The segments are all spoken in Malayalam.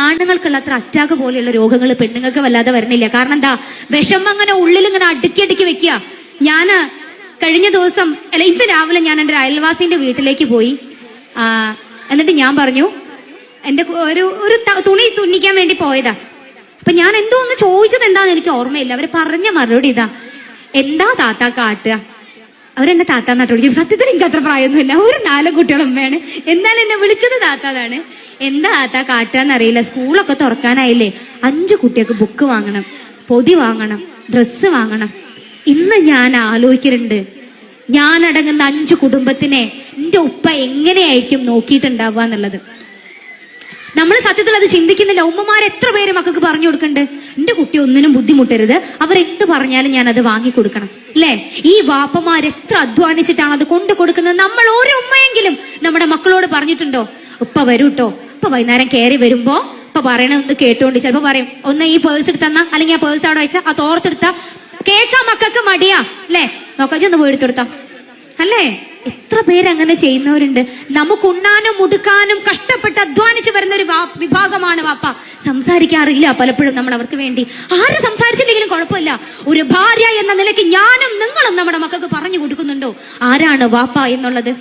ആണുങ്ങൾക്കുള്ള അത്ര അറ്റാക്ക് പോലെയുള്ള രോഗങ്ങൾ പെണ്ണുങ്ങൾക്ക് വല്ലാതെ വരണില്ല. കാരണം എന്താ, വിഷമം അങ്ങനെ ഉള്ളിൽ ഇങ്ങനെ അടുക്കി വെക്കുക. ഞാന് കഴിഞ്ഞ ദിവസം ഇന്ന് രാവിലെ ഞാൻ എൻ്റെ അയൽവാസിന്റെ വീട്ടിലേക്ക് പോയി. എന്നിട്ട് ഞാൻ പറഞ്ഞു, എന്റെ ഒരു തുണി തുന്നിക്കാൻ വേണ്ടി പോയതാ. അപ്പൊ ഞാൻ എന്തോ ഒന്ന് ചോദിച്ചത് എന്താന്ന് എനിക്ക് ഓർമ്മയില്ല. അവര് പറഞ്ഞ മറുപടി ഇതാ, എന്താ താത്ത കാട്ടുക? അവരെന്നെ താത്ത നട്ടു വിളിക്കും. സത്യത്തിൽ എനിക്ക് അത്ര പ്രായമൊന്നുമില്ല, ഒരു 4 കുട്ടികളുമ്മയാണ്. എന്നാലും എന്നെ വിളിച്ചത് താത്താതാണ്. എന്താ താത്ത കാട്ടുകയെന്നറിയില്ല, സ്കൂളൊക്കെ തുറക്കാനായില്ലേ, 5 കുട്ടികൾക്ക് ബുക്ക് വാങ്ങണം, പൊതി വാങ്ങണം, ഡ്രസ്സ് വാങ്ങണം. ഇന്ന് ഞാൻ ആലോചിക്കുന്നുണ്ട്, ഞാൻ അടങ്ങുന്ന 5 കുടുംബത്തിനെ എന്റെ ഉപ്പ എങ്ങനെയായിരിക്കും നോക്കിയിട്ടുണ്ടാവുക എന്നുള്ളത്. നമ്മൾ സത്യത്തിൽ അത് ചിന്തിക്കുന്നില്ല. ഉമ്മമാർ എത്ര പേര് മക്കൾക്ക് പറഞ്ഞു കൊടുക്കുന്നുണ്ട്, എന്റെ കുട്ടി ഒന്നിനും ബുദ്ധിമുട്ടരുത്, അവരെന്ത് പറഞ്ഞാലും ഞാൻ അത് വാങ്ങിക്കൊടുക്കണം, അല്ലെ? ഈ വാപ്പമാർ എത്ര അധ്വാനിച്ചിട്ടാണ് അത് കൊണ്ടു കൊടുക്കുന്നത്. നമ്മൾ ഓരോ ഉമ്മയെങ്കിലും നമ്മുടെ മക്കളോട് പറഞ്ഞിട്ടുണ്ടോ, ഉപ്പ വരൂട്ടോ, ഇപ്പൊ വൈകുന്നേരം കയറി വരുമ്പോ ഇപ്പൊ പറയണ ഒന്ന് കേട്ടോണ്ട് ചിലപ്പോ പറയും, ഒന്ന് ഈ പേഴ്സ് എടുത്തന്നാ, അല്ലെങ്കിൽ ആ പേഴ്സ് അവിടെ വെച്ചാ ആ തോർത്തെടുത്താ കേൾക്കാൻ മക്കൾക്ക് മടിയാ, അല്ലെ? നോക്കാം, ഒന്ന് പോയി എടുത്തെടുത്താ, അല്ലേ? എത്ര പേരങ്ങനെ ചെയ്യുന്നവരുണ്ട്. നമുക്ക് ഉണ്ണാനും മുടുക്കാനും കഷ്ടപ്പെട്ട് അധ്വാനിച്ച് വരുന്ന ഒരു വിഭാഗമാണ് വാപ്പ. സംസാരിക്കാറില്ല പലപ്പോഴും നമ്മൾ അവർക്ക് വേണ്ടി. ആരും സംസാരിച്ചില്ലെങ്കിലും കുഴപ്പമില്ല, ഒരു ഭാര്യ എന്ന നിലയ്ക്ക് ഞാനും നിങ്ങളും നമ്മുടെ മക്കൾക്ക് പറഞ്ഞു കൊടുക്കുന്നുണ്ടോ ആരാണ് വാപ്പ എന്നുള്ളത്?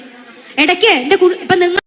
ഇടയ്ക്ക് ഇപ്പൊ നിങ്ങൾ